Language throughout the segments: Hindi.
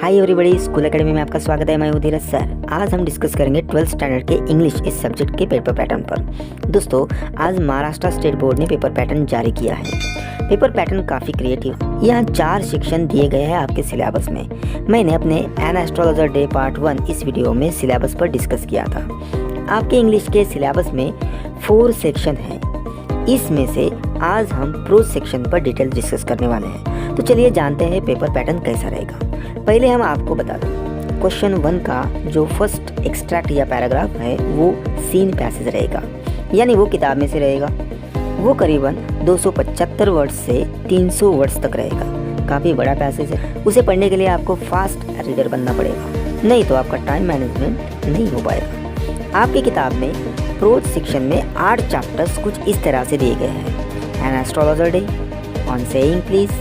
हाय एवरीबॉडी, स्कूल एकेडमी में आपका स्वागत है। मैं हूं धीरज सर। आज हम डिस्कस करेंगे 12th स्टैंडर्ड के इंग्लिश इस सब्जेक्ट के पेपर पैटर्न पर। दोस्तों, आज महाराष्ट्र स्टेट बोर्ड ने पेपर पैटर्न जारी किया है। पेपर पैटर्न काफ़ी क्रिएटिव। यहाँ 4 सेक्शन दिए गए हैं आपके सिलेबस में। मैंने अपने एन एस्ट्रोलॉजर डे पार्ट 1 इस वीडियो में सिलेबस पर डिस्कस किया था। आपके इंग्लिश के सिलेबस में 4 सेक्शन हैं। इसमें से आज हम प्रोज सेक्शन पर डिटेल डिस्कस करने वाले हैं। तो चलिए जानते हैं पेपर पैटर्न कैसा रहेगा। पहले हम आपको बता दें, क्वेश्चन 1 का जो फर्स्ट एक्सट्रैक्ट या पैराग्राफ है वो सीन पैसेज रहेगा, यानी वो किताब में से रहेगा। वो करीबन 275 वर्ड्स से 300 वर्ड्स तक रहेगा। काफ़ी बड़ा पैसेज है। उसे पढ़ने के लिए आपको फास्ट रीडर बनना पड़ेगा, नहीं तो आपका टाइम मैनेजमेंट नहीं हो पाएगा। आपकी किताब में प्रोज सेक्शन में 8 चैप्टर्स कुछ इस तरह से दिए गए हैं। An astrologer day, on saying please,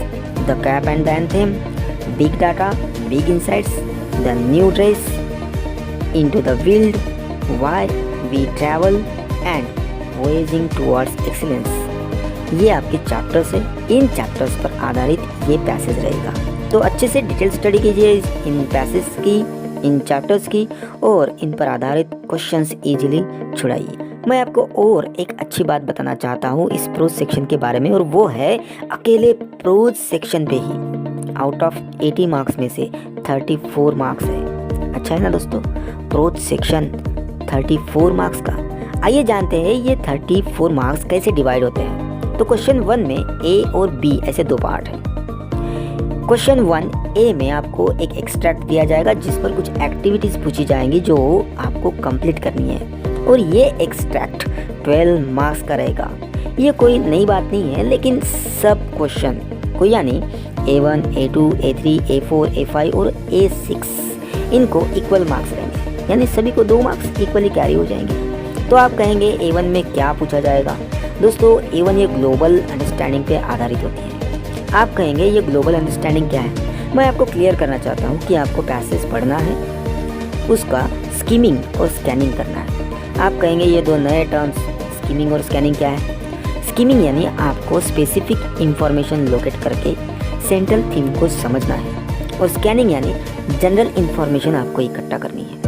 the cap and the anthem, big data, big insights, the new dress, into the wild, why we travel and voyaging towards excellence. ये आपके चैप्टर्स है। इन चैप्टर्स पर आधारित ये पैसेज रहेगा। तो अच्छे से डिटेल स्टडी कीजिए इन पैसेज की, इन चैप्टर्स की, और इन पर आधारित क्वेश्चंस इजीली छुड़ाइए। मैं आपको और एक अच्छी बात बताना चाहता हूँ इस प्रोज सेक्शन के बारे में, और वो है अकेले प्रोज सेक्शन पे ही आउट ऑफ 80 मार्क्स में से 34 मार्क्स है। अच्छा है ना दोस्तों, प्रोज सेक्शन 34 मार्क्स का। आइए जानते हैं ये 34 मार्क्स कैसे डिवाइड होते हैं। तो क्वेश्चन 1 में ए और बी ऐसे 2 पार्ट हैं। क्वेश्चन 1 ए में आपको एक एक्सट्रैक्ट दिया जाएगा जिस पर कुछ एक्टिविटीज पूछी जाएंगी जो आपको कंप्लीट करनी है, और ये एक्सट्रैक्ट 12 मार्क्स का रहेगा। ये कोई नई बात नहीं है, लेकिन सब क्वेश्चन को यानी A1, A2, A3, A4, A5 और A6 इनको इक्वल मार्क्स रहेंगे, यानी सभी को 2 मार्क्स इक्वली कैरी हो जाएंगे। तो आप कहेंगे A1 में क्या पूछा जाएगा। दोस्तों, A1 ये ग्लोबल अंडरस्टैंडिंग पे आधारित होती है। आप कहेंगे ये ग्लोबल अंडरस्टैंडिंग क्या है। मैं आपको क्लियर करना चाहता हूँ कि आपको पैसेज पढ़ना है, उसका स्कीमिंग और स्कैनिंग करना है। आप कहेंगे ये 2 नए टर्म्स, स्कीमिंग और स्कैनिंग क्या है। स्कीमिंग यानी आपको स्पेसिफिक इंफॉर्मेशन लोकेट करके सेंट्रल थीम को समझना है, और स्कैनिंग यानी जनरल इंफॉर्मेशन आपको इकट्ठा करनी है।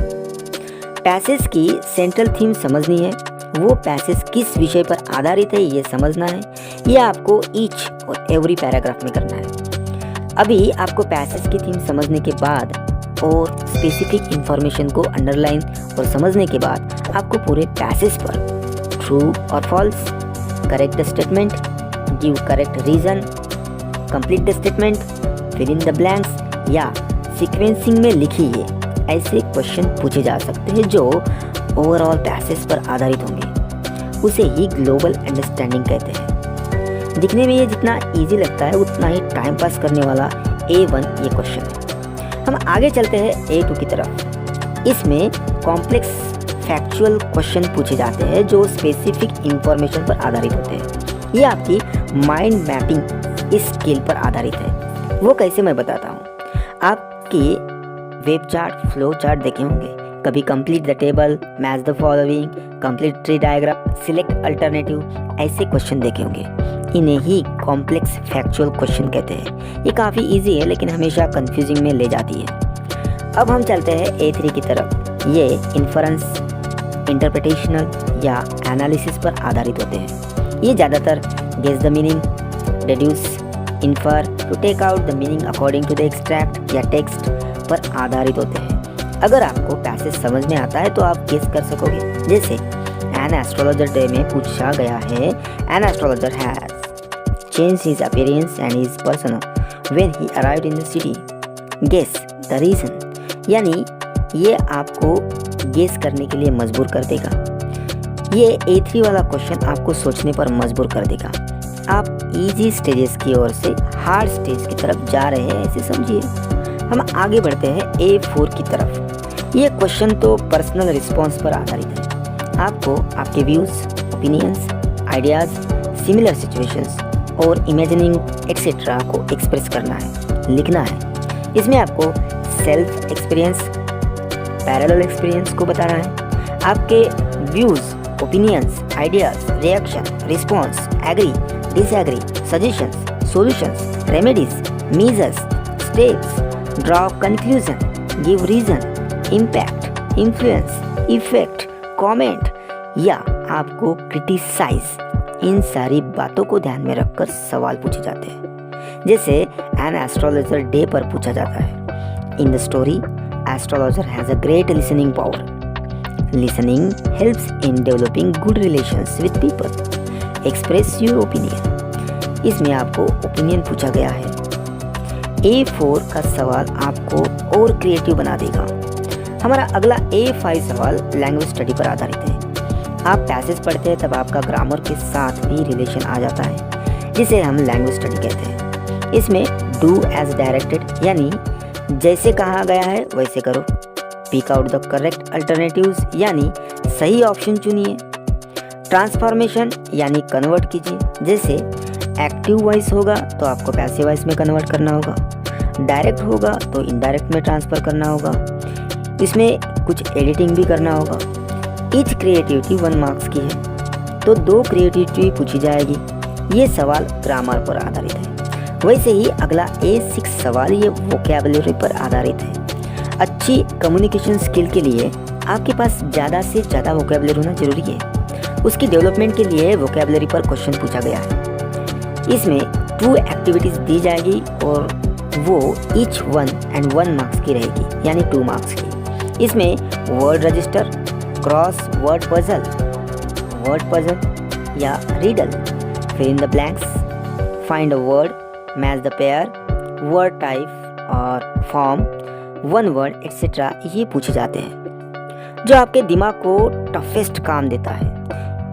पैसेज की सेंट्रल थीम समझनी है, वो पैसेज किस विषय पर आधारित है ये समझना है। ये आपको ईच और एवरी पैराग्राफ में करना है। अभी आपको पैसेज की थीम समझने के बाद और स्पेसिफिक इंफॉर्मेशन को अंडरलाइन और समझने के बाद आपको पूरे पैसेज पर ट्रू और false, correct the statement, give correct reason, complete the statement, fill in the blanks या सीक्वेंसिंग में लिखिए, ऐसे क्वेश्चन पूछे जा सकते हैं जो ओवरऑल पैसेज पर आधारित होंगे। उसे ही ग्लोबल अंडरस्टैंडिंग कहते हैं। दिखने में ये जितना इजी लगता है उतना ही टाइम पास करने वाला A1 ये क्वेश्चन है। हम आगे चलते हैं A2 की तरफ। इसमें कॉम्प्लेक्स फैक्चुअल क्वेश्चन पूछे जाते हैं जो स्पेसिफिक इंफॉर्मेशन पर आधारित होते हैं। ये आपकी माइंड मैपिंग इस स्किल पर आधारित है। वो कैसे, मैं बताता हूँ। आपकी वेब चार्ट, फ्लो चार्ट देखे होंगे कभी। Complete the table, match the following, complete tree diagram, select alternative, ऐसे क्वेश्चन देखे होंगे। इन्हें ही कॉम्प्लेक्स फैक्चुअल क्वेश्चन कहते हैं। ये काफ़ी इजी है लेकिन हमेशा कंफ्यूजिंग में ले जाती है। अब हम चलते हैं A3 की तरफ। ये इन्फरेंस, इंटरप्रिटेशनल या एनालिसिस पर आधारित होते हैं। ये ज़्यादातर guess the meaning, deduce, infer, to take out the meaning according to the extract या टेक्स्ट पर आधारित होते हैं। अगर आपको पैसेज समझ में आता है तो आप गेस कर सकोगे। जैसे एन एस्ट्रोलॉजर डे में पूछा गया है, an astrologer has changed his appearance and his persona when he arrived in the city. Guess the reason. यानी ये आपको गेस करने के लिए मजबूर कर देगा। ये A3 वाला क्वेश्चन आपको सोचने पर मजबूर कर देगा। आप इजी स्टेजेस की ओर से हार्ड स्टेज की तरफ जा रहे हैं, ऐसे समझिए। हम आगे बढ़ते हैं A4 की तरफ। ये क्वेश्चन तो पर्सनल रिस्पॉन्स पर आधारित है। आपको आपके views, opinions, ideas, similar situations और इमेजिनिंग एक्सेट्रा को एक्सप्रेस करना है, लिखना है। इसमें आपको सेल्फ एक्सपीरियंस, पैरेलल एक्सपीरियंस को बताना है। आपके views, opinions, ideas, reaction, response, agree, disagree, suggestions, solutions, remedies, measures, steps, draw conclusion, give reason, impact, influence, effect, comment या आपको क्रिटिसाइज। इन सारी बातों को ध्यान में रखकर सवाल पूछे जाते हैं। जैसे एन एस्ट्रोलॉजर डे पर पूछा जाता है, in the story astrologer has a great listening power. Listening helps in developing good relations with people. Express your opinion. इसमें आपको ओपिनियन पूछा गया है। A4 का सवाल आपको और क्रिएटिव बना देगा। हमारा अगला A5 सवाल लैंग्वेज स्टडी पर आधारित है। आप पैसेज पढ़ते हैं तब आपका ग्रामर के साथ भी रिलेशन आ जाता है, जिसे हम लैंग्वेज स्टडी कहते हैं। इसमें डू एज डायरेक्टेड यानी जैसे कहा गया है वैसे करो। Pick out the correct alternatives यानी सही ऑप्शन चुनिए। ट्रांसफॉर्मेशन यानी कन्वर्ट कीजिए। जैसे एक्टिव वॉइस होगा तो आपको पैसिव वॉइस में कन्वर्ट करना होगा, डायरेक्ट होगा तो इनडायरेक्ट में ट्रांसफ़र करना होगा, इसमें कुछ एडिटिंग भी करना होगा। ईच क्रिएटिविटी 1 मार्क्स की है तो 2 क्रिएटिविटी पूछी जाएगी। ये सवाल ग्रामर पर आधारित है। वैसे ही अगला A6 सवाल ये वोकैबुलरी पर आधारित है। अच्छी कम्युनिकेशन स्किल के लिए आपके पास ज़्यादा से ज़्यादा वोकैबुलरी होना जरूरी है। उसकी डेवलपमेंट के लिए वोकैबुलरी पर क्वेश्चन पूछा गया है। इसमें 2 एक्टिविटीज़ दी जाएगी और वो ईच 1 and 1 मार्क्स की रहेगी यानी 2 मार्क्स की। इसमें word register, cross word puzzle या riddle, fill in the blanks, find a word, match the pair, word type और फॉर्म, 1 वर्ड एक्सेट्रा ये पूछे जाते हैं, जो आपके दिमाग को टफेस्ट काम देता है।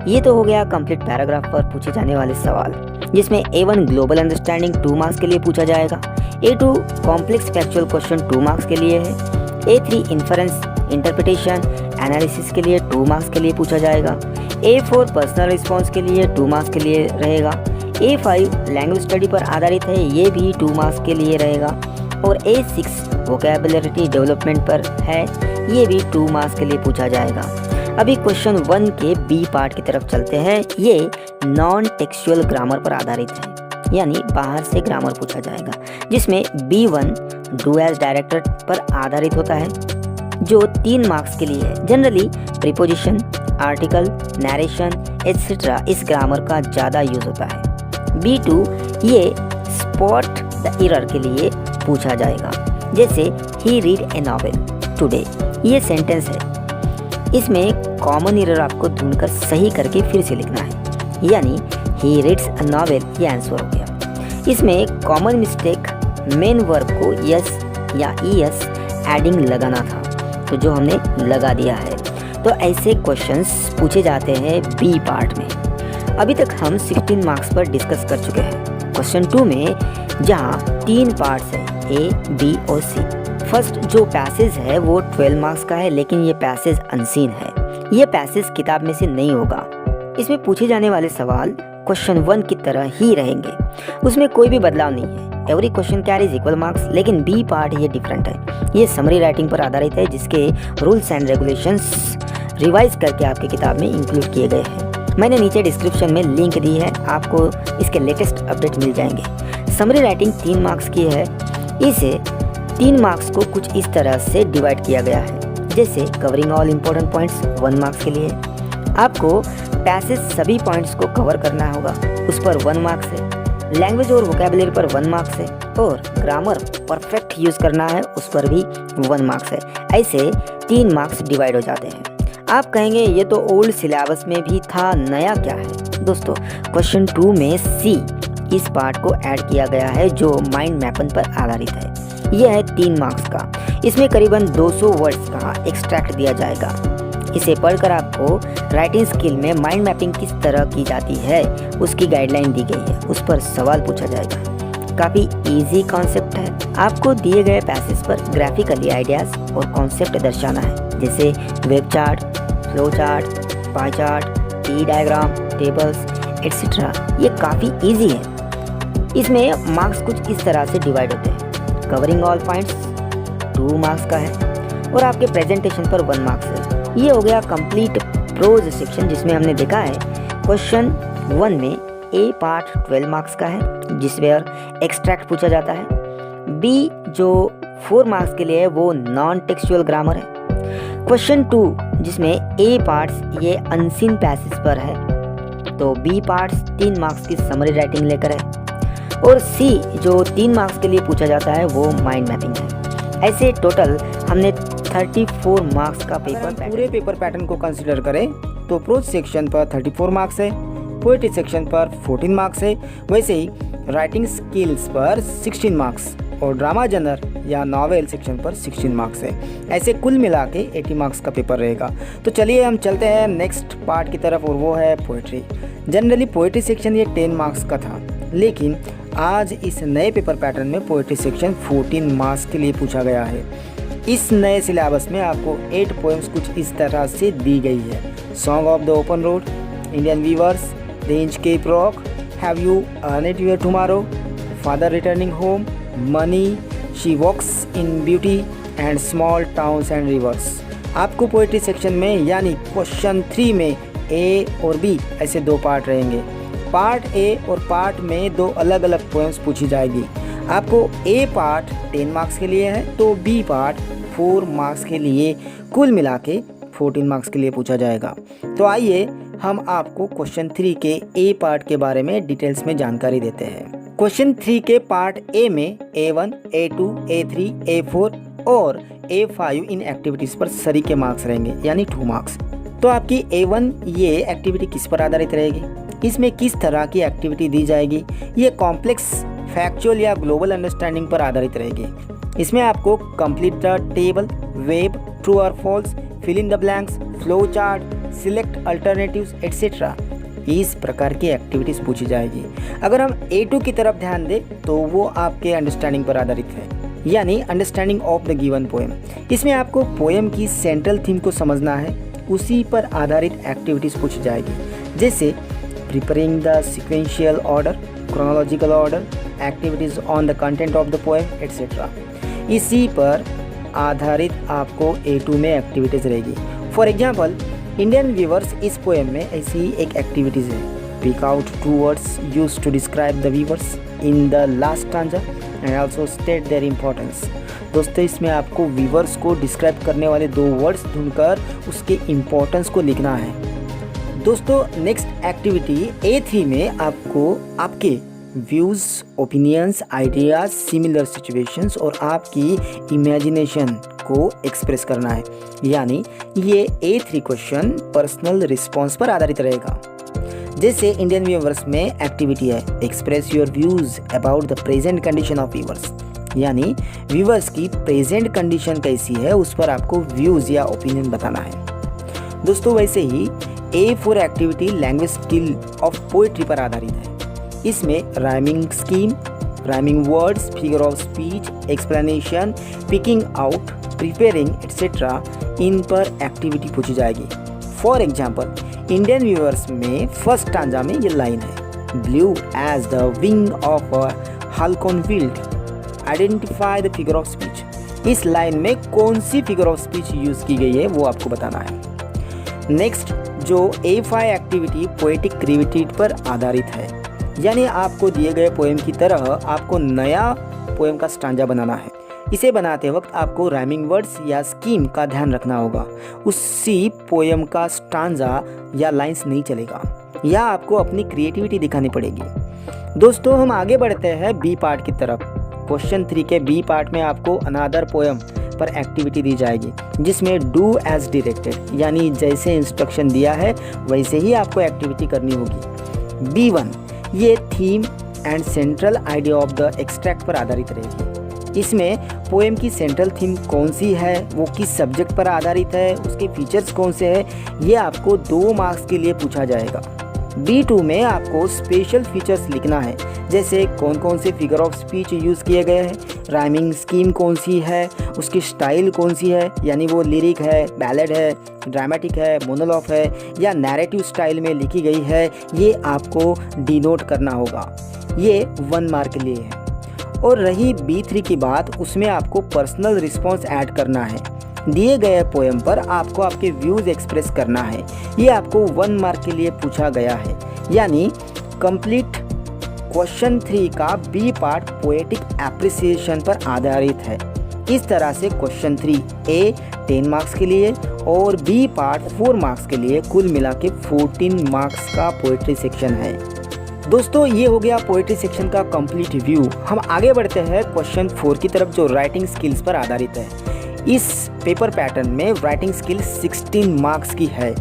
ये तो हो गया कंप्लीट पैराग्राफ पर पूछे जाने वाले सवाल, जिसमें A1 ग्लोबल अंडरस्टैंडिंग 2 मार्क्स के लिए पूछा जाएगा। A2 complex factual question 2 marks के लिए है। A3 इन्फरेंस इंटरप्रिटेशन एनालिसिस के लिए 2 मार्क्स के लिए पूछा जाएगा। A4 पर्सनल रिस्पॉन्स के लिए 2 मार्क्स के लिए रहेगा। A5 लैंग्वेज स्टडी पर आधारित है, ये भी 2 मार्क्स के लिए रहेगा। और A6 वोकैबुलरी डेवलपमेंट पर है, ये भी 2 मार्क्स के लिए पूछा जाएगा। अभी क्वेश्चन 1 के B पार्ट की तरफ चलते हैं। ये नॉन टेक्सचुअल ग्रामर पर आधारित है, यानी बाहर से ग्रामर पूछा जाएगा, जिसमें B1 डू एज डायरेक्टेड पर आधारित होता है, जो 3 मार्क्स के लिए है। Generally preposition, article, narration etcetera इस ग्रामर का ज़्यादा यूज होता है। B2 ये स्पॉट द एरर के लिए पूछा जाएगा। जैसे ही रीड ए नॉवेल टुडे, ये सेंटेंस है, इसमें कॉमन एरर आपको ढूंढकर सही करके फिर से लिखना है, यानी ही रीड्स अ नॉवेल, ये आंसर हो गया। इसमें कॉमन मिस्टेक मेन वर्ब को यस या ईएस एडिंग लगाना था, तो जो हमने लगा दिया है। तो ऐसे क्वेश्चंस पूछे जाते हैं बी पार्ट में। अभी तक हम 16 मार्क्स पर डिस्कस कर चुके हैं। क्वेश्चन 2 में जहाँ 3 पार्ट्स हैं, ए, बी और सी। फर्स्ट जो पैसेज है वो 12 मार्क्स का है, लेकिन ये पैसेज अनसीन है। ये पैसेज किताब में से नहीं होगा। इसमें पूछे जाने वाले सवाल क्वेश्चन 1 की तरह ही रहेंगे, उसमें कोई भी बदलाव नहीं है। Every question carries equal marks, लेकिन बी पार्ट ये डिफरेंट है। ये समरी राइटिंग पर आधारित है, जिसके रूल्स एंड रेगुलेशंस रिवाइज करके आपकी किताब में इंक्लूड किए गए हैं। मैंने नीचे डिस्क्रिप्शन में लिंक दी है, आपको इसके लेटेस्ट अपडेट मिल जाएंगे। समरी राइटिंग 3 मार्क्स की है। इसे 3 मार्क्स को कुछ इस तरह से डिवाइड किया गया है, जैसे covering all important points 1 marks के लिए। आपको पैसेज सभी पॉइंट्स को कवर करना होगा, उस पर 1 मार्क्स है। लैंग्वेज और वोकैबुलरी पर 1 मार्क्स है, और ग्रामर परफेक्ट यूज करना है, उस पर भी 1 मार्क्स है। ऐसे 3 मार्क्स डिवाइड हो जाते हैं। आप कहेंगे ये तो ओल्ड सिलेबस में भी था, नया क्या है? दोस्तों, क्वेश्चन 2 में सी इस पार्ट को ऐड किया गया है, जो माइंड मैपन पर आधारित है। यह है 3 मार्क्स का। इसमें करीबन 200 वर्ड्स का एक्सट्रैक्ट दिया जाएगा। इसे पढ़कर आपको राइटिंग स्किल में माइंड मैपिंग किस तरह की जाती है उसकी गाइडलाइन दी गई है, उस पर सवाल पूछा जाएगा। काफ़ी इजी कॉन्सेप्ट है। आपको दिए गए पैसेज पर ग्राफिकली आइडियाज़ और कॉन्सेप्ट दर्शाना है, जैसे web chart, flow chart, pie chart, T diagram, tables etcetera. ये काफ़ी इजी है। इसमें मार्क्स कुछ इस तरह से डिवाइड होते हैं। कवरिंग ऑल पॉइंट्स 2 मार्क्स का है, और आपके प्रेजेंटेशन पर 1 मार्क्स है। ये हो गया कंप्लीट प्रोज सेक्शन, जिसमें हमने देखा है क्वेश्चन 1 में ए पार्ट 12 मार्क्स का है, जिसमें एक्सट्रैक्ट पूछा जाता है। बी जो 4 मार्क्स के लिए वो नॉन टेक्सचुअल ग्रामर है। क्वेश्चन 2 जिसमें ए पार्ट्स ये अनसीन पैसेज पर है, तो बी पार्ट्स 3 मार्क्स की समरी राइटिंग लेकर है, और सी जो 3 मार्क्स के लिए पूछा जाता है वो माइंड मैपिंग है। ऐसे टोटल हमने 34 मार्क्स का पेपर। पूरे पेपर पैटर्न को कंसीडर करें तो प्रोज सेक्शन पर 34 मार्क्स है, पोएट्री सेक्शन पर 14 मार्क्स है, वैसे ही राइटिंग स्किल्स पर 16 मार्क्स और ड्रामा जनर या नॉवेल सेक्शन पर 16 मार्क्स है। ऐसे कुल मिला के 80 मार्क्स का पेपर रहेगा। तो चलिए हम चलते हैं नेक्स्ट पार्ट की तरफ, और वो है पोएट्री। जनरली पोएट्री सेक्शन ये 10 मार्क्स का था, लेकिन आज इस नए पेपर पैटर्न में पोएट्री सेक्शन 14 मार्क्स के लिए पूछा गया है। इस नए सिलेबस में आपको 8 पोएम्स कुछ इस तरह से दी गई है। Song of the open road, Indian weavers, range cape rock, have you earn it your tomorrow, father returning home, money, she walks in beauty and small towns and rivers. आपको पोएट्री सेक्शन में यानी क्वेश्चन 3 में ए और बी ऐसे 2 पार्ट रहेंगे। पार्ट ए और पार्ट में 2 अलग अलग पोएम्स पूछी जाएगी। आपको ए पार्ट 10 मार्क्स के लिए है, तो बी पार्ट 4 मार्क्स के लिए, कुल मिला के 14 मार्क्स के लिए पूछा जाएगा। तो आइए हम आपको क्वेश्चन 3 के ए पार्ट के बारे में डिटेल्स में जानकारी देते हैं। क्वेश्चन 3 के पार्ट ए में A1, A2, A3, A4 और A5 इन एक्टिविटीज़ पर सरी के मार्क्स रहेंगे, यानी 2 मार्क्स। तो आपकी A1 ये एक्टिविटी किस पर आधारित रहेगी, इसमें किस तरह की एक्टिविटी दी जाएगी, ये कॉम्प्लेक्स फैक्चुअल या ग्लोबल अंडरस्टैंडिंग पर आधारित रहेगी। इसमें आपको complete the table, web, true और false, fill in the blanks, flow chart, select alternatives etcetera, इस प्रकार की एक्टिविटीज़ पूछी जाएगी। अगर हम A2 की तरफ ध्यान दें तो वो आपके अंडरस्टैंडिंग पर आधारित है, यानी understanding of the given poem. इसमें आपको पोएम की सेंट्रल थीम को समझना है, उसी पर आधारित एक्टिविटीज़ पूछी जाएगी, जैसे preparing the sequential order, chronological order, activities on the content of the poem etcetera. इसी पर आधारित आपको A2 में एक्टिविटीज़ रहेगी। फॉर एग्जाम्पल इंडियन वीवर्स, इस पोएम में ऐसी ही एक एक्टिविटीज़ है। Pick out 2 words used to describe the weavers in the last stanza and also state their importance. दोस्तों इसमें आपको वीवर्स को डिस्क्राइब करने वाले 2 वर्ड्स ढूंढकर उसके इम्पोर्टेंस को लिखना है। दोस्तों नेक्स्ट एक्टिविटी A3 में आपको आपके views, opinions, ideas, similar situations और आपकी इमेजिनेशन को एक्सप्रेस करना है, यानी ये A3 क्वेश्चन पर्सनल रिस्पॉन्स पर आधारित रहेगा। जैसे इंडियन व्यूवर्स में एक्टिविटी है express your views about the present condition of viewers, यानी व्यूवर्स की प्रेजेंट कंडीशन कैसी है उस पर आपको व्यूज़ या ओपिनियन बताना है। दोस्तों वैसे ही A4 activity language skill of poetry पर आधारित है। इसमें rhyming scheme, rhyming words, figure of speech, explanation, picking out, preparing etcetera, इन पर एक्टिविटी पूछी जाएगी। फॉर एग्जाम्पल इंडियन व्यूअर्स में फर्स्ट स्टांजा में ये लाइन है, blue as the wing of a halcyon wild, identify the figure of speech. इस लाइन में कौन सी फिगर ऑफ स्पीच यूज़ की गई है वो आपको बताना है। नेक्स्ट जो A5 एक्टिविटी पोएटिक क्रिएटिविटी पर आधारित है, यानी आपको दिए गए पोएम की तरह आपको नया पोएम का स्टांजा बनाना है। इसे बनाते वक्त आपको राइमिंग वर्ड्स या स्कीम का ध्यान रखना होगा, उसी पोएम का स्टांजा या लाइंस नहीं चलेगा, या आपको अपनी क्रिएटिविटी दिखानी पड़ेगी। दोस्तों हम आगे बढ़ते हैं बी पार्ट की तरफ। क्वेश्चन 3 के बी पार्ट में आपको अनदर पोएम पर एक्टिविटी दी जाएगी, जिसमें डू एज डायरेक्टेड, यानी जैसे इंस्ट्रक्शन दिया है वैसे ही आपको एक्टिविटी करनी होगी। B1 ये theme and central idea of the extract पर आधारित रहेगी। इसमें पोएम की सेंट्रल थीम कौन सी है, वो किस सब्जेक्ट पर आधारित है, उसके फीचर्स कौन से हैं, ये आपको 2 मार्क्स के लिए पूछा जाएगा। B2 में आपको स्पेशल फीचर्स लिखना है, जैसे कौन कौन से फिगर ऑफ स्पीच यूज़ किए गए हैं, राइमिंग स्कीम कौन सी है, उसकी स्टाइल कौन सी है, यानी वो लिरिक है, बैलेड है, ड्रामेटिक है, मोनोलॉग है या नैरेटिव स्टाइल में लिखी गई है, ये आपको डिनोट करना होगा। ये 1 मार्क के लिए है। और रही B3 की बात, उसमें आपको पर्सनल रिस्पॉन्स ऐड करना है। दिए गए पोएम पर आपको आपके व्यूज़ एक्सप्रेस करना है। ये आपको 1 मार्क के लिए पूछा गया है, यानी कंप्लीट क्वेश्चन 3 का बी पार्ट पोएटिक एप्रिसिएशन पर आधारित है। इस तरह से क्वेश्चन 3A 10 मार्क्स के लिए और बी पार्ट 4 मार्क्स के लिए कुल मिला के 14 मार्क्स का पोएट्री सेक्शन है। दोस्तों ये हो गया पोएट्री सेक्शन का कंप्लीट रिव्यू। हम आगे बढ़ते हैं क्वेश्चन 4 की तरफ जो राइटिंग स्किल्स पर आधारित है। इस पेपर पैटर्न में राइटिंग स्किल 16 मार्क्स की है।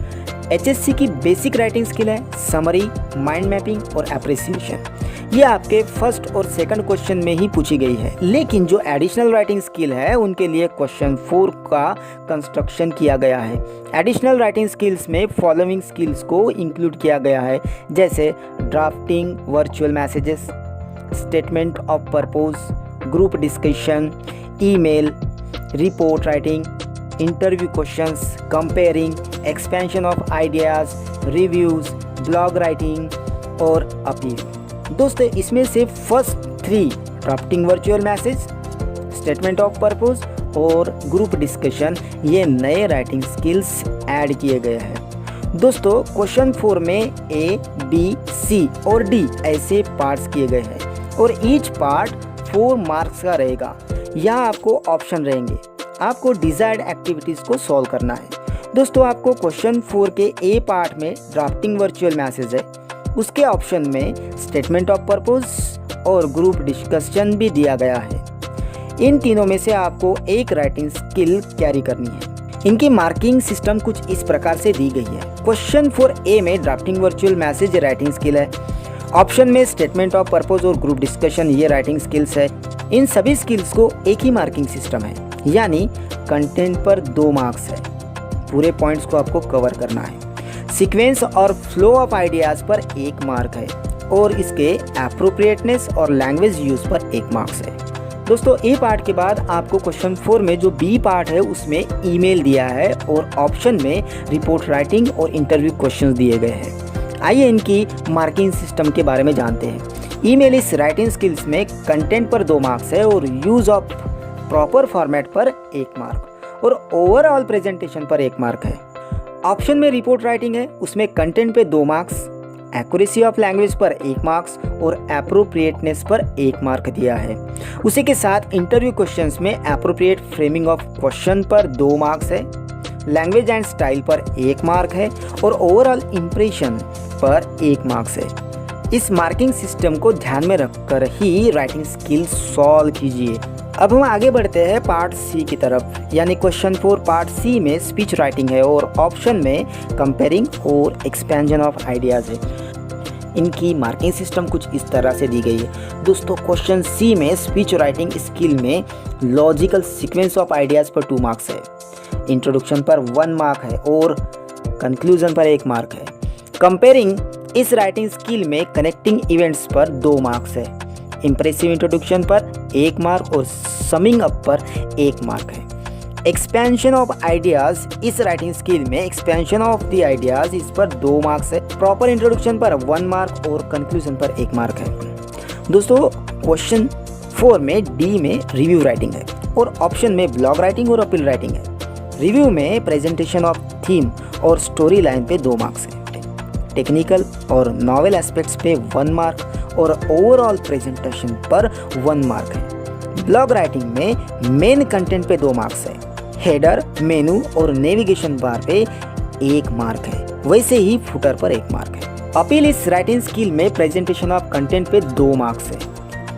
HSC की बेसिक राइटिंग स्किल है, समरी, माइंड मैपिंग और एप्रिसिएशन। ये आपके फर्स्ट और सेकंड क्वेश्चन में ही पूछी गई है, लेकिन जो एडिशनल राइटिंग स्किल है उनके लिए क्वेश्चन 4 का कंस्ट्रक्शन किया गया है। एडिशनल राइटिंग स्किल्स में फॉलोइंग स्किल्स को इंक्लूड किया गया है, जैसे drafting virtual messages, statement of purpose, group discussion, email, report writing, interview questions, comparing, expansion of ideas, reviews, blog writing और अपील। दोस्तों इसमें से first 3 drafting virtual message, statement of purpose और ग्रुप डिस्कशन ये नए राइटिंग स्किल्स ऐड किए गए हैं। दोस्तों क्वेश्चन 4 में A, B, C और D ऐसे पार्ट्स किए गए हैं और ईच पार्ट 4 मार्क्स का रहेगा। यहाँ आपको ऑप्शन रहेंगे, आपको डिजायर्ड एक्टिविटीज़ को सॉल्व करना है। दोस्तों आपको क्वेश्चन 4 के A पार्ट में ड्राफ्टिंग वर्चुअल मैसेज है, उसके ऑप्शन में स्टेटमेंट ऑफ पर्पस और ग्रुप डिस्कशन भी दिया गया है। इन तीनों में से आपको एक राइटिंग स्किल कैरी करनी है। इनकी मार्किंग सिस्टम कुछ इस प्रकार से दी गई है। क्वेश्चन 4A में drafting virtual message writing skill है, ऑप्शन में स्टेटमेंट ऑफ पर्पस और ग्रुप डिस्कशन ये राइटिंग स्किल्स है। इन सभी स्किल्स को एक ही मार्किंग सिस्टम है, यानी कंटेंट पर 2 मार्क्स है। पूरे पॉइंट्स को आपको कवर करना है। सीक्वेंस और फ्लो ऑफ आइडियाज़ पर 1 मार्क है और इसके एप्रोप्रिएटनेस और लैंग्वेज यूज़ पर 1 मार्क्स है। दोस्तों ए पार्ट के बाद आपको क्वेश्चन 4 में जो बी पार्ट है उसमें ईमेल दिया है और ऑप्शन में रिपोर्ट राइटिंग और इंटरव्यू क्वेश्चंस दिए गए हैं। आइए इनकी मार्किंग सिस्टम के बारे में जानते हैं। ईमेल इस राइटिंग स्किल्स में कंटेंट पर 2 मार्क्स है और यूज़ ऑफ प्रॉपर फॉर्मेट पर 1 मार्क और ओवरऑल प्रेजेंटेशन पर 1 मार्क है। ऑप्शन में रिपोर्ट राइटिंग है, उसमें कंटेंट पे 2 मार्क्स, एक्यूरेसी ऑफ लैंग्वेज पर 1 मार्क्स और एप्रोप्रिएटनेस पर 1 मार्क दिया है। उसी के साथ इंटरव्यू क्वेश्चंस में एप्रोप्रिएट फ्रेमिंग ऑफ क्वेश्चन पर 2 मार्क्स है, लैंग्वेज एंड स्टाइल पर 1 मार्क है और ओवरऑल इंप्रेशन पर 1 मार्क्स है। इस मार्किंग सिस्टम को ध्यान में रखकर ही राइटिंग स्किल सॉल्व कीजिए। अब हम आगे बढ़ते हैं पार्ट सी की तरफ, यानी क्वेश्चन 4 पार्ट सी में स्पीच राइटिंग है और ऑप्शन में कंपेयरिंग और एक्सपेंशन ऑफ आइडियाज़ है। इनकी मार्किंग सिस्टम कुछ इस तरह से दी गई है। दोस्तों क्वेश्चन सी में स्पीच राइटिंग स्किल में लॉजिकल सीक्वेंस ऑफ आइडियाज़ पर 2 मार्क्स है, इंट्रोडक्शन पर 1 मार्क है और कंक्लूजन पर 1 मार्क है। कंपेयरिंग इस राइटिंग स्किल में कनेक्टिंग इवेंट्स पर 2 मार्क्स है, इंप्रेसिव इंट्रोडक्शन पर 1 मार्क और समिंग अप पर 1 मार्क है। एक्सपेंशन ऑफ आइडियाज़ इस राइटिंग स्किल में एक्सपेंशन ऑफ द आइडियाज़ इस पर 2 मार्क्स है, प्रॉपर इंट्रोडक्शन पर 1 मार्क और कंक्लूजन पर 1 मार्क है। दोस्तों क्वेश्चन 4 में डी में रिव्यू राइटिंग है और ऑप्शन में ब्लॉग राइटिंग और अपील राइटिंग है। रिव्यू में प्रेजेंटेशन ऑफ थीम और स्टोरी लाइन पे 2 मार्क्स है, टेक्निकल और नॉवेल एस्पेक्ट्स पे 1 मार्क और ओवरऑल प्रेजेंटेशन पर 1 मार्क है। ब्लॉग राइटिंग में मेन कंटेंट पे 2 मार्क्स है, हेडर, मेनू और नेविगेशन बार पे 1 मार्क है, वैसे ही फुटर पर 1 मार्क है। अपील इस राइटिंग स्किल में प्रेजेंटेशन ऑफ कंटेंट पे 2 मार्क्स है,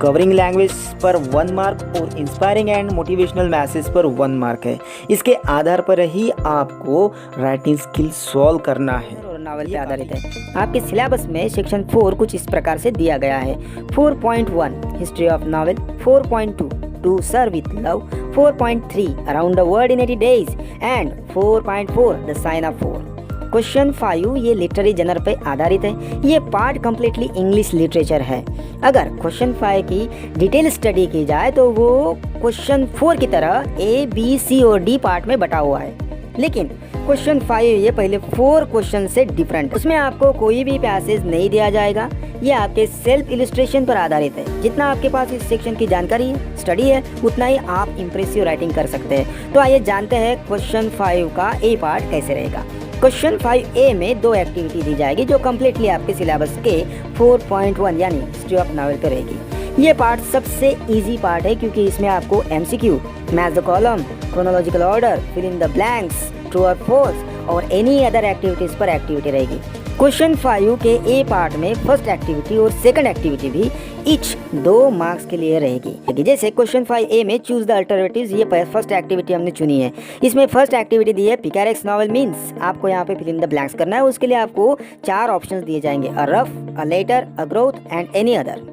कवरिंग लैंग्वेज पर 1 मार्क और इंस्पायरिंग एंड मोटिवेशनल मैसेज पर 1 मार्क है। इसके आधार पर ही आपको राइटिंग स्किल सॉल्व करना है। नॉवल पे आधारित है। आपके सिलेबस में सेक्शन 4 कुछ इस प्रकार से दिया गया है। 4.1 history of novel, 4.2 to serve with love, 4.3 around the world in 80 days and 4.4 the sign of 4। Question 5 ये लिटरेरी जनर पे आधारित है। ये पार्ट कम्प्लीटली इंग्लिश लिटरेचर है। अगर क्वेश्चन 5 की डिटेल स्टडी की जाए तो वो क्वेश्चन 4 की तरह A, B, C और D पार्ट में बटा हुआ है, लेकिन क्वेश्चन 5 ये पहले 4 क्वेश्चन से डिफरेंट। उसमें आपको कोई भी पैसेज नहीं दिया जाएगा, ये आपके सेल्फ इलस्ट्रेशन पर आधारित है। जितना आपके पास इस सेक्शन की जानकारी है, स्टडी है, उतना ही आप इम्प्रेसिव राइटिंग कर सकते हैं। तो आइए जानते हैं क्वेश्चन 5 का ए पार्ट कैसे रहेगा। क्वेश्चन 5A में 2 एक्टिविटी दी जाएगी जो कम्प्लीटली आपके सिलेबस के 4.1 यानी हिस्ट्री ऑफ नॉवेल पे रहेगी। ये पार्ट सबसे इजी पार्ट है क्योंकि इसमें आपको MCQ, match the column, chronological order, fill in the blanks, true और फॉल्स और एनी अदर एक्टिविटीज पर एक्टिविटी रहेगी। क्वेश्चन 5 के ए पार्ट में फर्स्ट एक्टिविटी और सेकंड एक्टिविटी भी ईच 2 मार्क्स के लिए रहेगी। जैसे क्वेश्चन 5A में चूज द अल्टरनेटिव्स, ये फर्स्ट एक्टिविटी हमने चुनी है। इसमें फर्स्ट एक्टिविटी दी है पिकेरेक्स नॉवल मीन्स, आपको यहाँ पे फिल इन द ब्लैंक्स करना है। उसके लिए आपको 4 ऑप्शंस दिए जाएंगे, a rough, a letter, a growth and any other.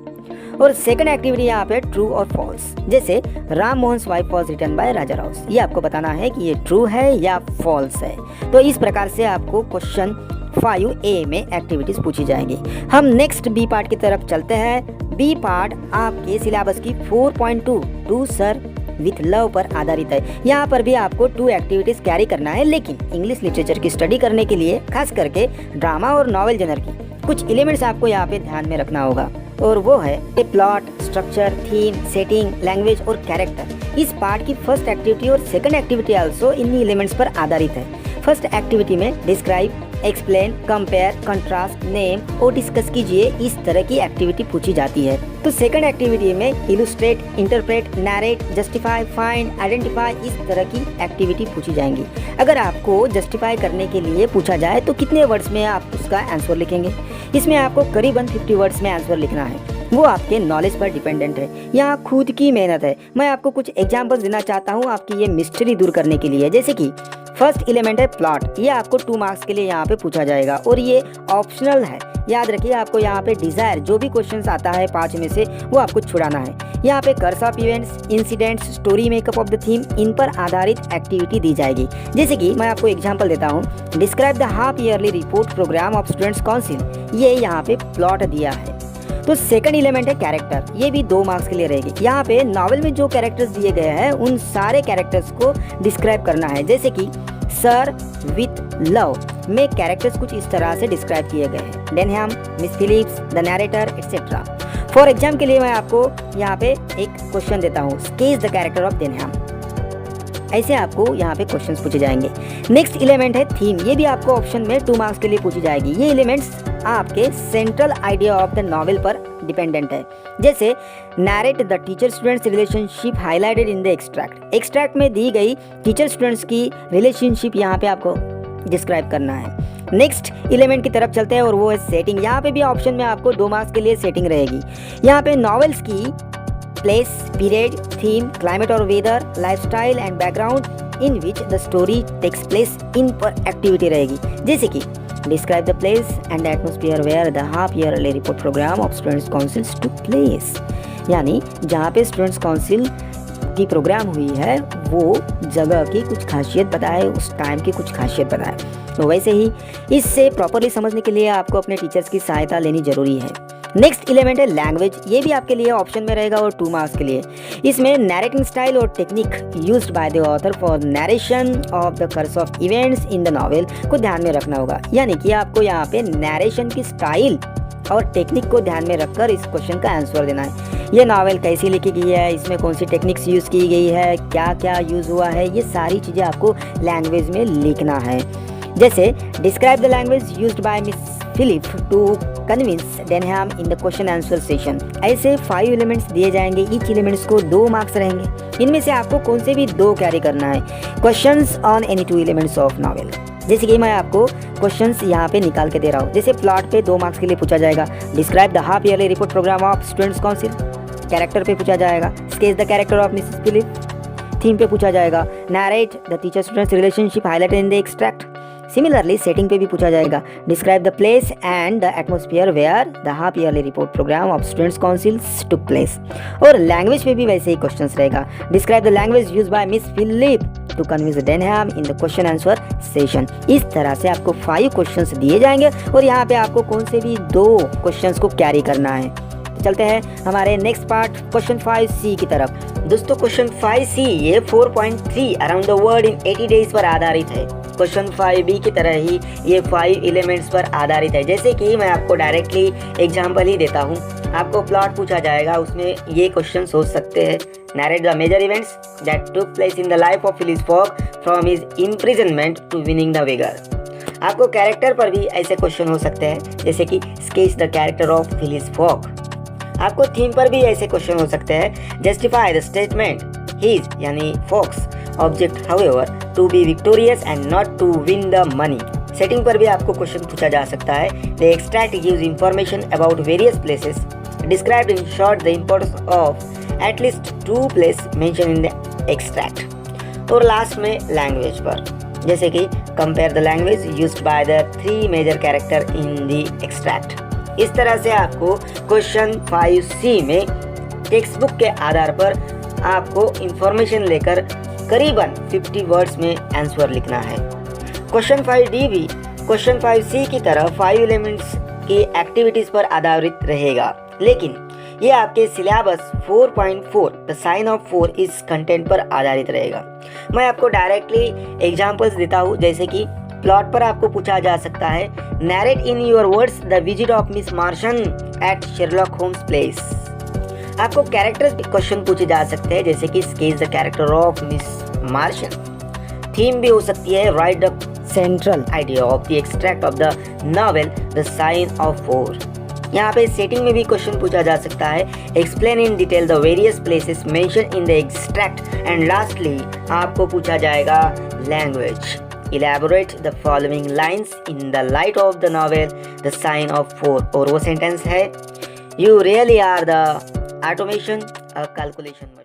और सेकंड एक्टिविटी यहाँ पे ट्रू और फॉल्स, जैसे Ram Mohan wife was written by Raja राउस, ये आपको बताना है कि ये ट्रू है या फॉल्स है। तो इस प्रकार से आपको क्वेश्चन 5A में एक्टिविटीज पूछी जाएंगी। हम नेक्स्ट बी पार्ट की तरफ चलते हैं। बी पार्ट आपके सिलेबस की 4.2 टू सर विथ लव पर आधारित है। यहाँ पर भी आपको 2 एक्टिविटीज कैरी करना है, लेकिन इंग्लिश लिटरेचर की स्टडी करने के लिए खास करके ड्रामा और नॉवेल जनर की कुछ एलिमेंट्स आपको यहाँ पे ध्यान में रखना होगा, और वो है plot, structure, theme, setting, language और कैरेक्टर। इस पार्ट की फर्स्ट एक्टिविटी और सेकंड एक्टिविटी आल्सो इन्हीं एलिमेंट्स पर आधारित है। फर्स्ट एक्टिविटी में describe, explain, compare, contrast, name और डिस्कस कीजिए, इस तरह की एक्टिविटी पूछी जाती है। तो सेकंड एक्टिविटी में illustrate, interpret, narrate, justify, find, identify, इस तरह की एक्टिविटी पूछी जाएंगी। अगर आपको जस्टिफाई करने के लिए पूछा जाए तो कितने वर्ड्स में आप उसका आंसर लिखेंगे? इसमें आपको करीबन 50 वर्ड्स में आंसर लिखना है, वो आपके नॉलेज पर डिपेंडेंट है। यहाँ खुद की मेहनत है। मैं आपको कुछ एग्जांपल्स देना चाहता हूँ आपकी ये मिस्ट्री दूर करने के लिए। जैसे कि फर्स्ट एलिमेंट है प्लॉट, ये आपको 2 मार्क्स के लिए यहाँ पे पूछा जाएगा और ये ऑप्शनल है। याद रखिए, आपको यहाँ पे डिजायर, जो भी क्वेश्चंस आता है 5 में से, वो आपको छुड़ाना है। यहाँ पे course of events, incidents, story makeup of the theme, इन पर आधारित एक्टिविटी दी जाएगी। जैसे कि मैं आपको एग्जांपल देता हूँ, describe the half yearly report programme of students council, ये यहाँ पे प्लॉट दिया है। तो सेकंड एलिमेंट है कैरेक्टर, ये भी 2 मार्क्स के लिए रहेगी। यहाँ पे नॉवेल में जो कैरेक्टर्स दिए गए हैं उन सारे कैरेक्टर्स को डिस्क्राइब करना है। जैसे कि सर विथ लव में कैरेक्टर्स कुछ इस तरह से डिस्क्राइब किए गए हैं, Denham, Miss Phillips, the narrator etcetera. For exam के लिए मैं आपको यहाँ पे एक क्वेश्चन देता हूँ, स्केच द कैरेक्टर ऑफ डेनहैम। ऐसे आपको यहाँ पे क्वेश्चंस पूछे जाएंगे। नेक्स्ट एलिमेंट है थीम, ये भी आपको ऑप्शन में 2 मार्क्स के लिए पूछी जाएगी। ये एलिमेंट्स आपके central idea of the novel पर डिपेंडेंट है। जैसे narrate the teacher students relationship highlighted in the extract, extract में दी गई टीचर स्टूडेंट्स की रिलेशनशिप यहाँ पे आपको डिस्क्राइब करना है। नेक्स्ट एलिमेंट की तरफ चलते हैं और वो है सेटिंग। यहाँ पे भी ऑप्शन में आपको 2 मार्क्स के लिए सेटिंग रहेगी। यहाँ पे नॉवेल्स की प्लेस, पीरियड, थीम, क्लाइमेट और weather, lifestyle and background in which the story takes place, इन पर एक्टिविटी रहेगी। जैसे कि describe the place and the atmosphere where the half yearly report programme of students councils took place, यानी जहाँ पे स्टूडेंट्स काउंसिल की प्रोग्राम हुई है वो जगह की कुछ खासियत बताए, उस टाइम की कुछ खासियत बताए। तो वैसे ही इससे प्रॉपरली समझने के लिए आपको अपने टीचर्स की सहायता लेनी जरूरी है। नेक्स्ट एलिमेंट है लैंग्वेज, ये भी आपके लिए ऑप्शन में रहेगा और 2 मार्क्स के लिए। इसमें नैरेटिंग स्टाइल और technique used by the author for narration of the course of events in the novel को ध्यान में रखना होगा। यानी कि आपको यहाँ पे नैरेशन की स्टाइल और टेक्निक को ध्यान में रखकर इस क्वेश्चन का आंसर देना है। ये नॉवेल कैसी लिखी गई है, इसमें कौन सी टेक्निक्स यूज़ की गई है, क्या क्या यूज़ हुआ है, ये सारी चीज़ें आपको लैंग्वेज में लिखना है। जैसे describe the language used by Miss Phillip to convince Denham in the question answer session. ऐसे 5 एलिमेंट्स दिए जाएंगे, ईच एलिमेंट्स को 2 मार्क्स रहेंगे। इनमें से आपको कौन से भी 2 कैरी करना है। Questions on any 2 elements of novel, जैसे कि मैं आपको क्वेश्चंस यहाँ पे निकाल के दे रहा हूँ। जैसे प्लॉट पे 2 मार्क्स के लिए पूछा जाएगा, describe the half yearly report programme of students council, character पे पूछा जाएगा, sketch the character of Mrs Philip, theme पे पूछा जाएगा, narrate the teacher students relationship highlighted in the extract. Similarly setting पे भी पूछा जाएगा, describe the place and the atmosphere where the half yearly report programme of students councils took place. और लैंग्वेज पे भी वैसे ही क्वेश्चंस रहेगा, describe the language used by Miss Phillip to convince Denham in the question answer session. इस तरह से आपको 5 क्वेश्चंस दिए जाएंगे और यहाँ पे आपको कौन से भी 2 क्वेश्चंस को कैरी करना है। तो चलते हैं हमारे नेक्स्ट पार्ट क्वेश्चन 5C की तरफ। दोस्तों क्वेश्चन 5C ये 4.3 around the world in 80 days पर आधारित है। क्वेश्चन 5B की तरह ही ये 5 एलिमेंट्स पर आधारित है। जैसे कि मैं आपको डायरेक्टली एग्जांपल ही देता हूँ, आपको प्लॉट पूछा जाएगा, उसमें ये क्वेश्चन सोच सकते हैं, narrate the major events that took place in the life of Phileas Fogg from his imprisonment to winning the wager. आपको कैरेक्टर पर भी ऐसे क्वेश्चन हो सकते हैं, जैसे कि sketch the character of Phileas Fogg. आपको थीम पर भी ऐसे क्वेश्चन हो सकते हैं। जस्टिफाई द स्टेटमेंट हीज यानी Fogg's object however to be victorious and not to win the money. Setting पर भी आपको क्वेश्चन पूछा जा सकता है। The extract gives information about various places, described in short the importance of at least 2 place mention in the extract. और लास्ट में लैंग्वेज पर, जैसे कि compare the language used by the 3 major character in the extract. इस तरह से आपको क्वेश्चन 5C में टेक्स्ट बुक के आधार पर आपको इंफॉर्मेशन लेकर करीबन 50 वर्ड्स में आंसर लिखना है। क्वेश्चन 5D भी क्वेश्चन 5C की तरह 5 एलिमेंट्स की एक्टिविटीज पर आधारित रहेगा, लेकिन ये आपके सिलेबस 4.4 द साइन ऑफ 4 इस कंटेंट पर आधारित रहेगा। मैं आपको डायरेक्टली एग्जांपल्स देता हूँ, जैसे कि प्लॉट पर आपको पूछा जा सकता है narrate in your words the visit of Miss Morstan at Sherlock Holmes place. आपको कैरेक्टर्स क्वेश्चन पूछे जा सकते हैं, जैसे कि sketch the character of Miss Morstan. Theme भी हो सकती है write the central idea of the extract of the novel the sign of 4। यहाँ पे सेटिंग में भी क्वेश्चन पूछा जा सकता है explain in detail the various places mention in the extract. And lastly आपको पूछा जाएगा language, elaborate the following lines in the light of the novel the sign of 4। और वो सेंटेंस है you really are the automation a calculation.